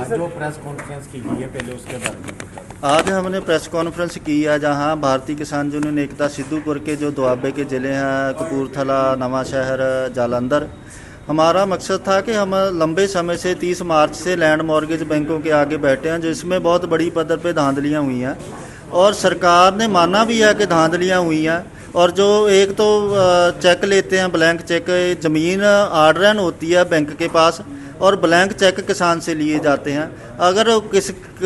जो press conference की गई है पहले उसके बारे में बताइए। आज हमने प्रेस कॉन्फ्रेंस की है जहां भारतीय किसान यूनियन एकता सिद्धूपुर के जो दुआबे के ज़िले हैं कपूरथला, नवांशहर, जालंधर, हमारा मकसद था कि हम लंबे समय से 30 मार्च से लैंड मॉर्गेज बैंकों के आगे बैठे हैं, जिसमें बहुत बड़ी पद्धर पे धांधलियां हुई हैं और सरकार ने माना भी है कि धांधलियां हुई हैं। और जो एक तो चेक लेते हैं, ब्लैंक चेक, ज़मीन आर्डरन होती है बैंक के पास और ब्लैंक चेक किसान से लिए जाते हैं। अगर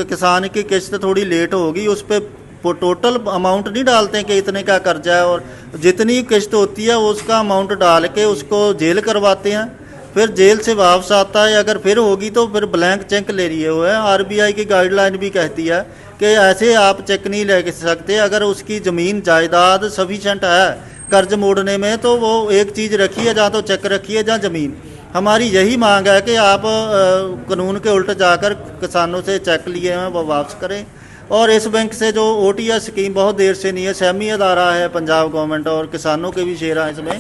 किसान की किस्त थोड़ी लेट होगी उस पर टोटल अमाउंट नहीं डालते हैं कि इतने का कर्जा है, और जितनी किस्त होती है उसका अमाउंट डाल के उसको जेल करवाते हैं। फिर जेल से वापस आता है, अगर फिर होगी तो फिर ब्लैंक चेक ले लिए हुए हैं। आरबीआई की गाइडलाइन भी कहती है कि ऐसे आप चेक नहीं ले सकते। अगर उसकी ज़मीन जायदाद सफिशेंट है कर्ज मोड़ने में तो वो एक चीज़ रखी है, जहाँ तो चेक रखी है जहाँ ज़मीन। हमारी यही मांग है कि आप कानून के उल्ट जाकर किसानों से चेक लिए हैं वो वापस करें। और इस बैंक से जो ओटीएस स्कीम बहुत देर से नहीं है, सेमी अदारा है पंजाब गवर्नमेंट, और किसानों के भी शेयर हैं इसमें।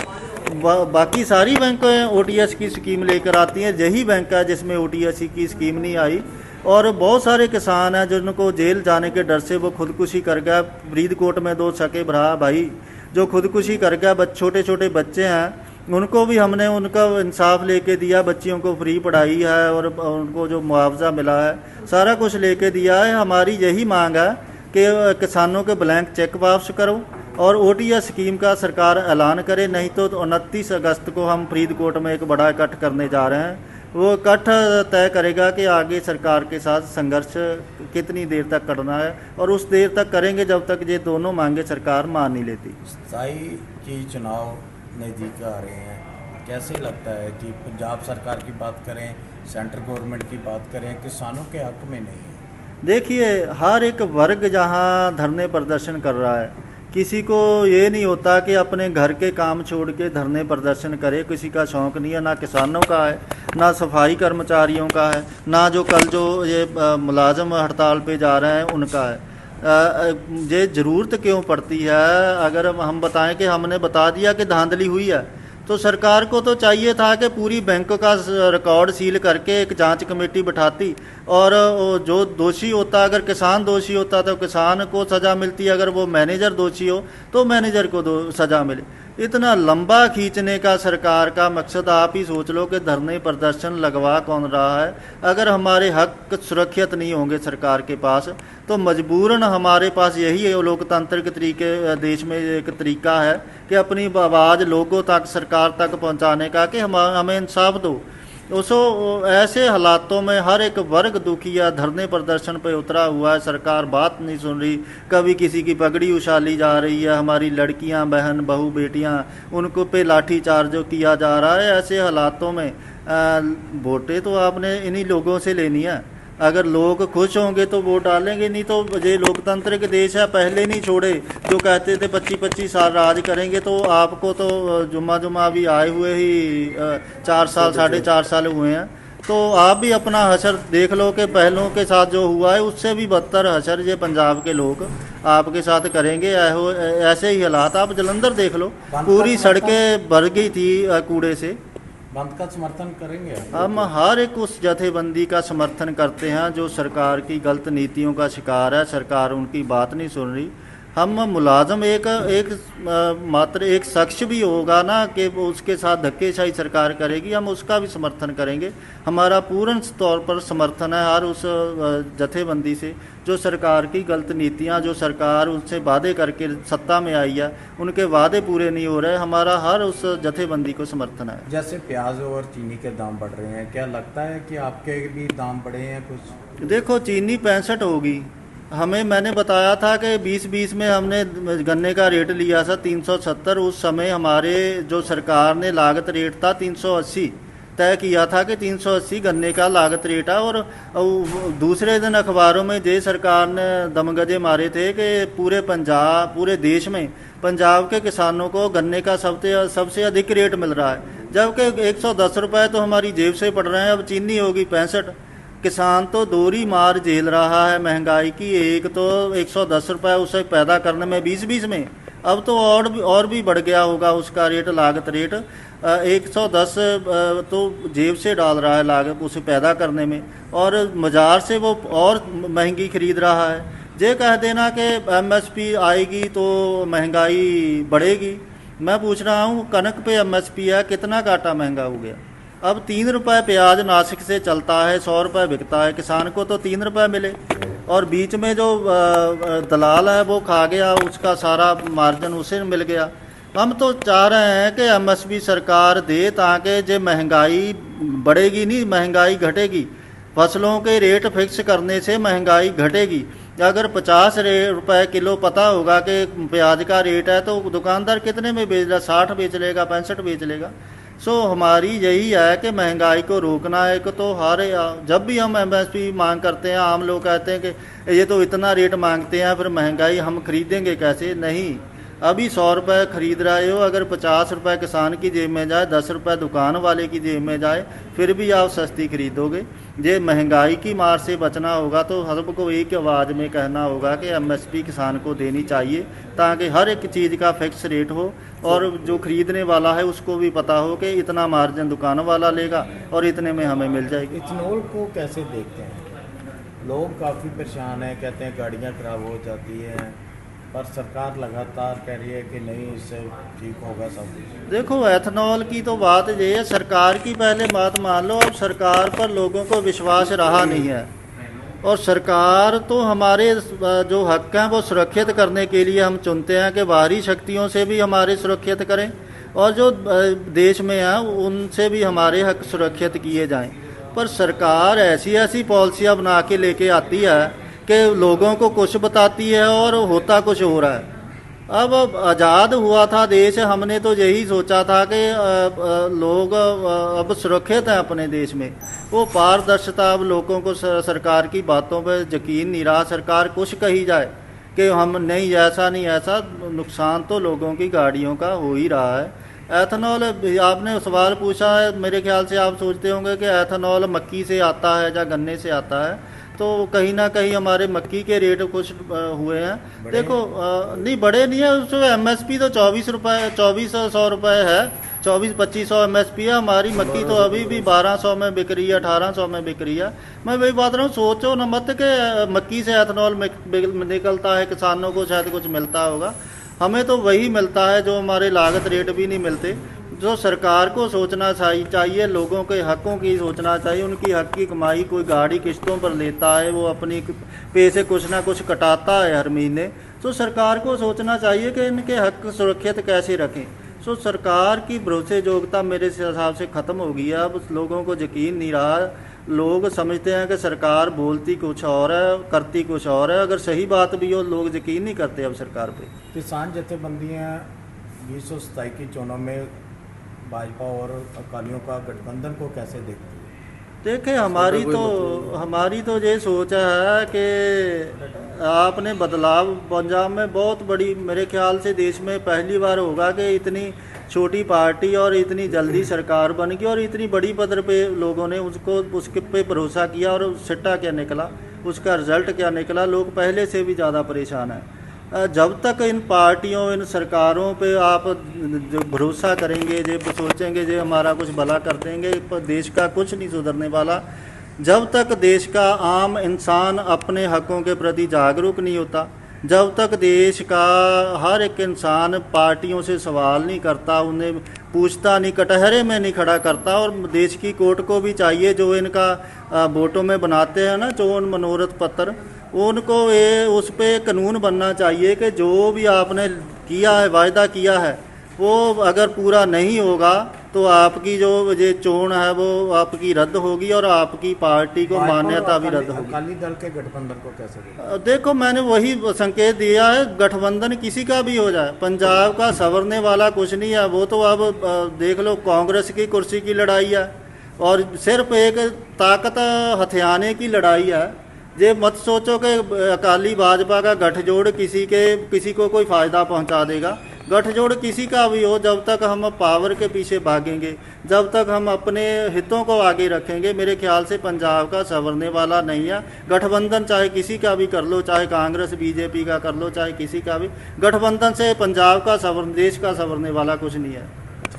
बाकी सारी बैंक ओटीएस की स्कीम लेकर आती हैं, यही बैंक है जिसमें ओटीएस की स्कीम नहीं आई। और बहुत सारे किसान हैं जिनको जेल जाने के डर से वो खुदकुशी कर गया। फरीदकोट में 2 सके भाई जो खुदकुशी कर गया, छोटे छोटे बच्चे हैं, उनको भी हमने उनका इंसाफ लेके दिया। बच्चियों को फ्री पढ़ाई है और उनको जो मुआवजा मिला है सारा कुछ लेके दिया है। हमारी यही मांग है कि किसानों के ब्लैंक चेक वापस करो और ओटीएस स्कीम का सरकार ऐलान करे, नहीं तो 29 अगस्त को हम फरीदकोट में एक बड़ा इकट्ठ करने जा रहे हैं। वो इकट्ठ तय करेगा कि आगे सरकार के साथ संघर्ष कितनी देर तक करना है, और उस देर तक करेंगे जब तक ये दोनों मांगे सरकार मान नहीं लेती। स्थाई की चुनाव नज़दीक आ रहे हैं, कैसे लगता है कि पंजाब सरकार की बात करें, सेंट्रल गवर्नमेंट की बात करें, किसानों के हक में नहीं है? देखिए, हर एक वर्ग जहाँ धरने प्रदर्शन कर रहा है, किसी को ये नहीं होता कि अपने घर के काम छोड़ के धरने प्रदर्शन करे। किसी का शौक़ नहीं है, ना किसानों का है, ना सफाई कर्मचारियों का है, ना जो कल जो ये मुलाजम हड़ताल पे जा रहे हैं उनका है। ये ज़रूरत क्यों पड़ती है? अगर हम बताएं कि हमने बता दिया कि धांधली हुई है, तो सरकार को तो चाहिए था कि पूरी बैंक का रिकॉर्ड सील करके एक जांच कमेटी बिठाती, और जो दोषी होता, अगर किसान दोषी होता तो किसान को सज़ा मिलती, अगर वो मैनेजर दोषी हो तो मैनेजर को सज़ा मिले। इतना लंबा खींचने का सरकार का मकसद आप ही सोच लो कि धरने प्रदर्शन लगवा कौन रहा है। अगर हमारे हक सुरक्षित नहीं होंगे सरकार के पास तो मजबूरन हमारे पास यही लोकतांत्रिक तरीके देश में एक तरीका है कि अपनी आवाज़ लोगों तक, सरकार तक पहुंचाने का कि हमें इंसाफ दो। उसो ऐसे हालातों में हर एक वर्ग दुखी है, धरने प्रदर्शन पे उतरा हुआ है, सरकार बात नहीं सुन रही। कभी किसी की पगड़ी उछाली जा रही है, हमारी लड़कियां, बहन, बहू, बेटियां, उनको पे लाठी चार्ज किया जा रहा है। ऐसे हालातों में वोटें तो आपने इन्हीं लोगों से लेनी है। अगर लोग खुश होंगे तो वोट डालेंगे, नहीं तो ये लोकतंत्र के देश है, पहले नहीं छोड़े। जो कहते थे 25-25 साल राज करेंगे, तो आपको तो जुम्मा अभी आए हुए ही 4 साल 4.5 साल हुए हैं। तो आप भी अपना हशर देख लो कि पहलों के साथ जो हुआ है उससे भी बदतर हशर ये पंजाब के लोग आपके साथ करेंगे। ऐसे ही हालात आप जलंधर देख लो, पूरी सड़कें भर गई थी कूड़े से। बंद का समर्थन करेंगे? हम हर एक उस जथेबंदी का समर्थन करते हैं जो सरकार की गलत नीतियों का शिकार है। सरकार उनकी बात नहीं सुन रही। हम मुलाजम मात्र एक शख्स भी होगा ना कि उसके साथ धक्केशाही सरकार करेगी, हम उसका भी समर्थन करेंगे। हमारा पूर्ण तौर पर समर्थन है हर उस जथेबंदी से जो सरकार की गलत नीतियां, जो सरकार उनसे वादे करके सत्ता में आई है, उनके वादे पूरे नहीं हो रहे। हमारा हर उस जथेबंदी को समर्थन है। जैसे प्याज और चीनी के दाम बढ़ रहे हैं, क्या लगता है कि आपके भी दाम बढ़े हैं कुछ? देखो, चीनी 65 होगी, मैंने बताया था कि 2020 में हमने गन्ने का रेट लिया था 370। उस समय हमारे जो सरकार ने लागत रेट था 380 तय किया था कि 380 गन्ने का लागत रेट है। और दूसरे दिन अखबारों में जय सरकार ने दमगजे मारे थे कि पूरे देश में पंजाब के किसानों को गन्ने का सबसे अधिक रेट मिल रहा है, जबकि 110 रुपये तो हमारी जेब से पड़ रहे हैं। अब चीनी होगी 65। किसान तो दोहरी मार झेल रहा है महंगाई की। एक तो 110 रुपये उसे पैदा करने में 2020 में, अब तो और भी बढ़ गया होगा उसका रेट, लागत रेट 110 तो जेब से डाल रहा है लागत उसे पैदा करने में, और बाजार से वो और महंगी खरीद रहा है। ये कह देना कि एमएसपी आएगी तो महंगाई बढ़ेगी। मैं पूछ रहा हूँ कनक पे एमएसपी है, कितना घाटा महंगा हो गया। अब 3 रुपये प्याज नासिक से चलता है, 100 रुपये बिकता है, किसान को तो 3 रुपये मिले, और बीच में जो दलाल है वो खा गया, उसका सारा मार्जिन उसे मिल गया। हम तो चाह रहे हैं कि एमएसपी सरकार दे, ताकि जो महंगाई बढ़ेगी नहीं, महंगाई घटेगी। फसलों के रेट फिक्स करने से महंगाई घटेगी। अगर 50 रुपये किलो पता होगा कि प्याज का रेट है, तो दुकानदार कितने में बेच रहा, 60 बेच लेगा, 65 बेच लेगा। सो हमारी यही है कि महंगाई को रोकना है। कि तो जब भी हम एमएसपी मांग करते हैं, आम लोग कहते हैं कि ये तो इतना रेट मांगते हैं, फिर महंगाई हम खरीदेंगे कैसे। नहीं, अभी 100 रुपये खरीद रहे हो, अगर 50 रुपये किसान की जेब में जाए, 10 रुपये दुकान वाले की जेब में जाए, फिर भी आप सस्ती खरीदोगे। ये महंगाई की मार से बचना होगा तो सबको एक आवाज़ में कहना होगा कि एमएसपी किसान को देनी चाहिए, ताकि हर एक चीज़ का फिक्स रेट हो, और जो खरीदने वाला है उसको भी पता हो कि इतना मार्जिन दुकान वाला लेगा और इतने में हमें मिल जाएगी। इथेनॉल को कैसे देखते हैं? लोग काफ़ी परेशान हैं, कहते हैं गाड़ियाँ खराब हो जाती हैं, पर सरकार लगातार कह रही है कि नहीं, इससे ठीक होगा सब कुछ। देखो, एथेनॉल की तो बात ये है, सरकार की पहले बात मान लो। अब सरकार पर लोगों को विश्वास रहा नहीं है, और सरकार तो हमारे जो हक हैं वो सुरक्षित करने के लिए हम चुनते हैं कि बाहरी शक्तियों से भी हमारे सुरक्षित करें, और जो देश में हैं उनसे भी हमारे हक सुरक्षित किए जाएं। पर सरकार ऐसी ऐसी पॉलिसियाँ बना के लेके आती है कि लोगों को कुछ बताती है और होता कुछ हो रहा है। अब आज़ाद हुआ था देश, हमने तो यही सोचा था कि लोग अब सुरक्षित हैं अपने देश में। वो पारदर्शिता, अब लोगों को सरकार की बातों पर यकीन नहीं रहा। सरकार कुछ कही जाए कि हम नहीं, ऐसा नहीं, ऐसा नुकसान तो लोगों की गाड़ियों का हो ही रहा है। एथेनॉल, आपने सवाल पूछा है, मेरे ख्याल से आप सोचते होंगे कि एथेनॉल मक्की से आता है या गन्ने से आता है, तो कहीं ना कहीं हमारे मक्की के रेट कुछ हुए हैं। देखो, नहीं बड़े नहीं है, उसमें एमएसपी तो 2400 रुपये है, 2400-2500 एमएसपी है। हमारी मक्की तो अभी भी 1200 में बिक रही है, 1800 में बिक रही है। मैं वही बात रहा हूँ, सोचो न मत कि मक्की से एथेनॉल निकलता है, किसानों को शायद कुछ मिलता होगा, हमें तो वही मिलता है जो हमारे लागत रेट भी नहीं मिलते। जो सरकार को सोचना चाहिए, लोगों के हकों की सोचना चाहिए, उनकी हक की कमाई। कोई गाड़ी किस्तों पर लेता है, वो अपनी पैसे कुछ ना कुछ कटाता है हर महीने, तो सरकार को सोचना चाहिए कि इनके हक सुरक्षित कैसे रखें। सो सरकार की भरोसे योग्यता मेरे हिसाब से ख़त्म हो गई है। अब लोगों को यकीन नहीं रहा, लोग समझते हैं कि सरकार बोलती कुछ और है, करती कुछ और है। अगर सही बात भी हो, लोग यकीन नहीं करते अब सरकार पे। किसान जथेबंदियाँ 2027 की चुनाव में भाजपा और अकालियों का गठबंधन को कैसे देखती है? देखिए, हमारी तो ये सोच है कि आपने बदलाव पंजाब में बहुत बड़ी, मेरे ख्याल से देश में पहली बार होगा कि इतनी छोटी पार्टी और इतनी जल्दी सरकार बन गई, और इतनी बड़ी पद पे लोगों ने उसके पे भरोसा किया, और सिट्टा क्या निकला, उसका रिजल्ट क्या निकला। लोग पहले से भी ज़्यादा परेशान हैं। जब तक इन पार्टियों, इन सरकारों पे आप जो भरोसा करेंगे, जो सोचेंगे जो हमारा कुछ भला कर देंगे, पर देश का कुछ नहीं सुधरने वाला। जब तक देश का आम इंसान अपने हकों के प्रति जागरूक नहीं होता, जब तक देश का हर एक इंसान पार्टियों से सवाल नहीं करता, उन्हें पूछता नहीं, कटहरे में नहीं खड़ा करता। और देश की कोर्ट को भी चाहिए, जो इनका वोटों में बनाते हैं ना, जो उन मनोरथ पत्र, उनको ये उस पर कानून बनना चाहिए कि जो भी आपने किया है, वायदा किया है, वो अगर पूरा नहीं होगा तो आपकी जो ये चोन है वो आपकी रद्द होगी, और आपकी पार्टी को मान्यता भी रद्द होगी। अकाली दल के गठबंधन को कैसे देखते? देखो, मैंने वही संकेत दिया है, गठबंधन किसी का भी हो जाए, पंजाब का संवरने वाला कुछ नहीं है। वो तो अब देख लो, कांग्रेस की कुर्सी की लड़ाई है, और सिर्फ एक ताकत हथियाने की लड़ाई है। ये मत सोचो कि अकाली भाजपा का गठजोड़ किसी को कोई फ़ायदा पहुंचा देगा। गठजोड़ किसी का भी हो, जब तक हम पावर के पीछे भागेंगे, जब तक हम अपने हितों को आगे रखेंगे, मेरे ख्याल से पंजाब का संवरने वाला नहीं है। गठबंधन चाहे किसी का भी कर लो, चाहे कांग्रेस बीजेपी का कर लो, चाहे किसी का भी, गठबंधन से पंजाब का देश का संवरने वाला कुछ नहीं है।